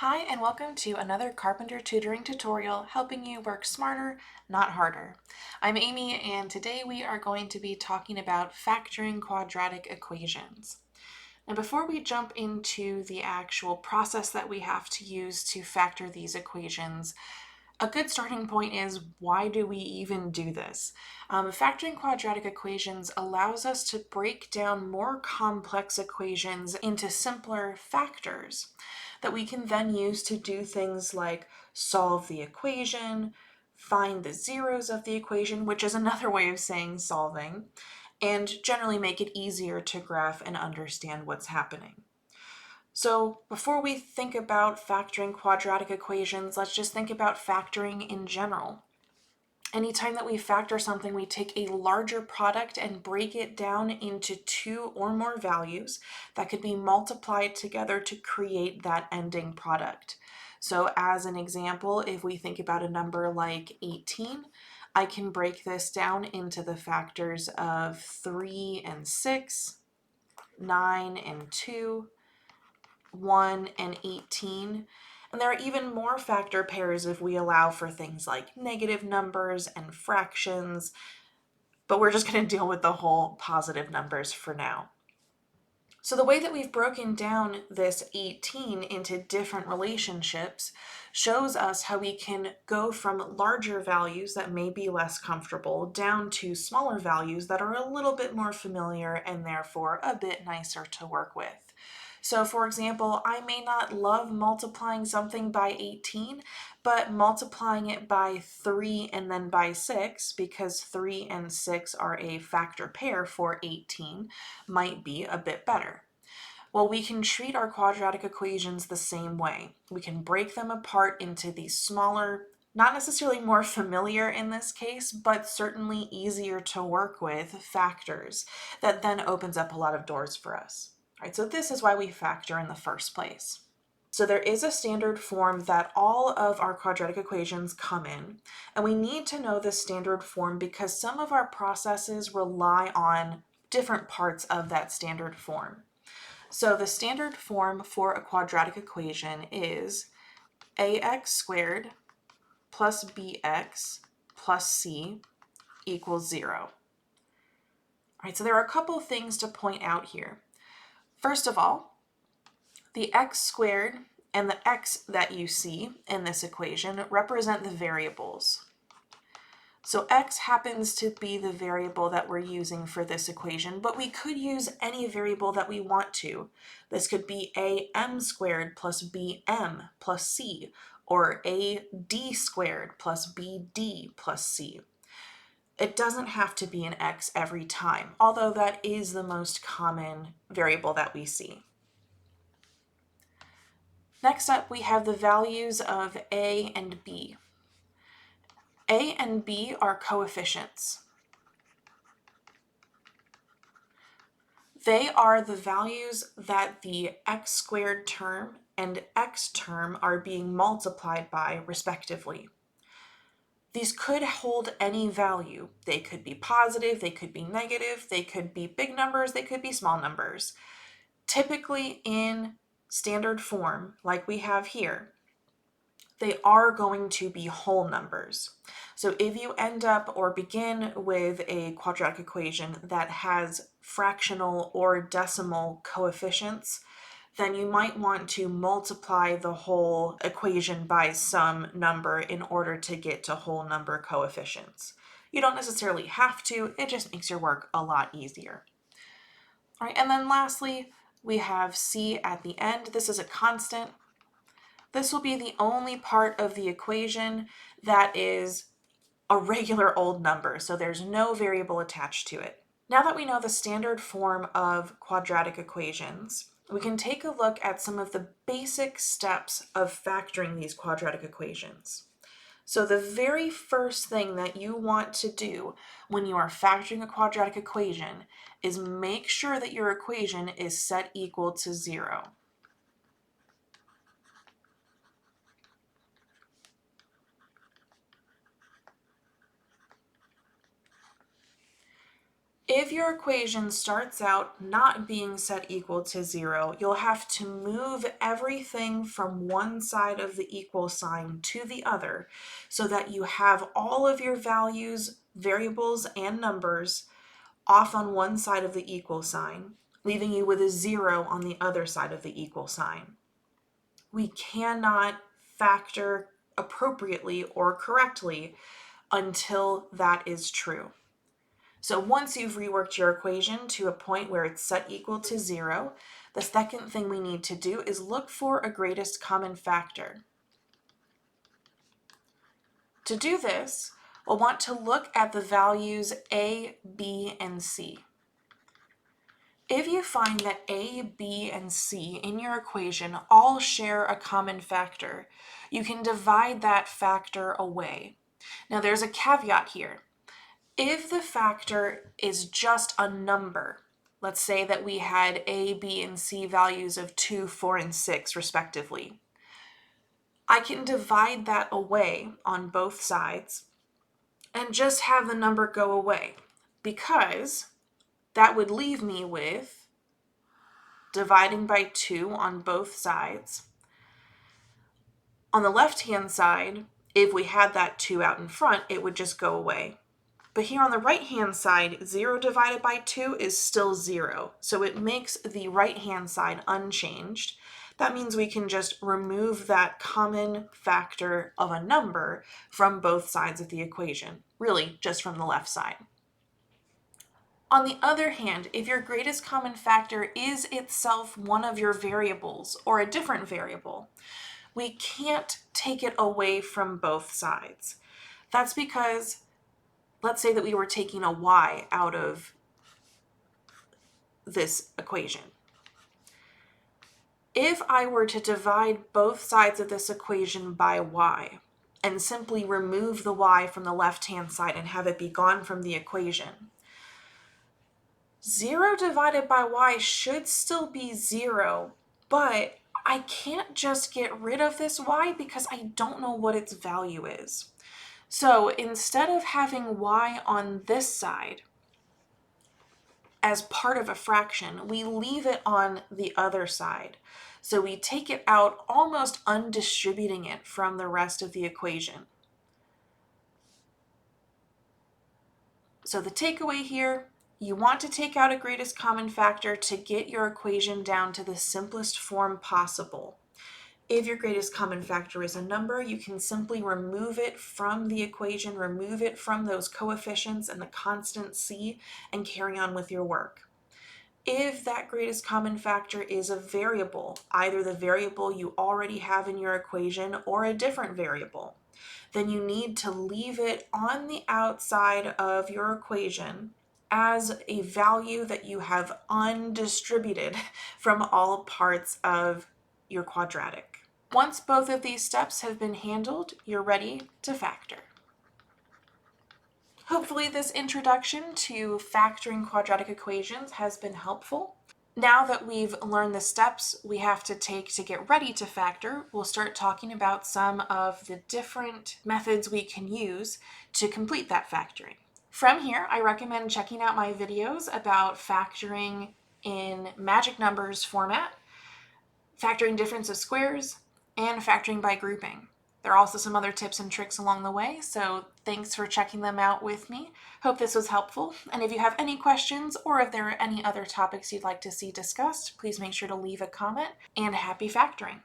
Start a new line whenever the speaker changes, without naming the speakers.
Hi, and welcome to another carpenter tutoring tutorial helping you work smarter, not harder. I'm Amy, and today we are going to be talking about factoring quadratic equations. And before we jump into the actual process that we have to use to factor these equations, a good starting point is, why do we even do this? Factoring quadratic equations allows us to break down more complex equations into simpler factors that we can then use to do things like solve the equation, find the zeros of the equation, which is another way of saying solving, and generally make it easier to graph and understand what's happening. So before we think about factoring quadratic equations, let's just think about factoring in general. Anytime that we factor something, we take a larger product and break it down into two or more values that could be multiplied together to create that ending product. So as an example, if we think about a number like 18, I can break this down into the factors of 3 and 6, 9 and 2, 1 and 18. And there are even more factor pairs if we allow for things like negative numbers and fractions, but we're just going to deal with the whole positive numbers for now. So the way that we've broken down this 18 into different relationships shows us how we can go from larger values that may be less comfortable down to smaller values that are a little bit more familiar and therefore a bit nicer to work with. So for example, I may not love multiplying something by 18, but multiplying it by 3 and then by 6, because 3 and 6 are a factor pair for 18, might be a bit better. Well, we can treat our quadratic equations the same way. We can break them apart into these smaller, not necessarily more familiar in this case, but certainly easier to work with factors that then opens up a lot of doors for us. All right, so this is why we factor in the first place. So there is a standard form that all of our quadratic equations come in, and we need to know the standard form because some of our processes rely on different parts of that standard form. So the standard form for a quadratic equation is ax squared plus bx plus c equals 0. All right, so there are a couple things to point out here. First of all, the x squared and the x that you see in this equation represent the variables. So x happens to be the variable that we're using for this equation, but we could use any variable that we want to. This could be am squared plus bm plus c, or ad squared plus bd plus c. It doesn't have to be an x every time, although that is the most common variable that we see. Next up, we have the values of a and b. A and b are coefficients. They are the values that the x squared term and x term are being multiplied by, respectively. These could hold any value. They could be positive, they could be negative, they could be big numbers, they could be small numbers. Typically in standard form, like we have here, they are going to be whole numbers. So if you end up or begin with a quadratic equation that has fractional or decimal coefficients, then you might want to multiply the whole equation by some number in order to get to whole number coefficients. You don't necessarily have to, it just makes your work a lot easier. All right, and then lastly, we have c at the end. This is a constant. This will be the only part of the equation that is a regular old number, so there's no variable attached to it. Now that we know the standard form of quadratic equations, we can take a look at some of the basic steps of factoring these quadratic equations. So the very first thing that you want to do when you are factoring a quadratic equation is make sure that your equation is set equal to 0. If your equation starts out not being set equal to 0, you'll have to move everything from one side of the equal sign to the other so that you have all of your values, variables, and numbers off on one side of the equal sign, leaving you with a 0 on the other side of the equal sign. We cannot factor appropriately or correctly until that is true. So once you've reworked your equation to a point where it's set equal to 0, the second thing we need to do is look for a greatest common factor. To do this, we'll want to look at the values a, b, and c. If you find that a, b, and c in your equation all share a common factor, you can divide that factor away. Now there's a caveat here. If the factor is just a number, let's say that we had a, b, and c values of 2, 4, and 6 respectively, I can divide that away on both sides and just have the number go away, because that would leave me with dividing by 2 on both sides. On the left-hand side, if we had that 2 out in front, it would just go away. But here on the right-hand side, 0 divided by 2 is still 0. So it makes the right-hand side unchanged. That means we can just remove that common factor of a number from both sides of the equation, really just from the left side. On the other hand, if your greatest common factor is itself one of your variables or a different variable, we can't take it away from both sides. That's because let's say that we were taking a y out of this equation. If I were to divide both sides of this equation by y and simply remove the y from the left-hand side and have it be gone from the equation, 0 divided by y should still be 0, but I can't just get rid of this y because I don't know what its value is. So instead of having y on this side as part of a fraction, we leave it on the other side. So we take it out, almost undistributing it from the rest of the equation. So the takeaway here, you want to take out a greatest common factor to get your equation down to the simplest form possible. If your greatest common factor is a number, you can simply remove it from the equation, remove it from those coefficients and the constant c, and carry on with your work. If that greatest common factor is a variable, either the variable you already have in your equation or a different variable, then you need to leave it on the outside of your equation as a value that you have undistributed from all parts of your quadratic. Once both of these steps have been handled, you're ready to factor. Hopefully this introduction to factoring quadratic equations has been helpful. Now that we've learned the steps we have to take to get ready to factor, we'll start talking about some of the different methods we can use to complete that factoring. From here, I recommend checking out my videos about factoring in magic numbers format, factoring difference of squares, and factoring by grouping. There are also some other tips and tricks along the way, so thanks for checking them out with me. Hope this was helpful, and if you have any questions or if there are any other topics you'd like to see discussed, please make sure to leave a comment, and happy factoring!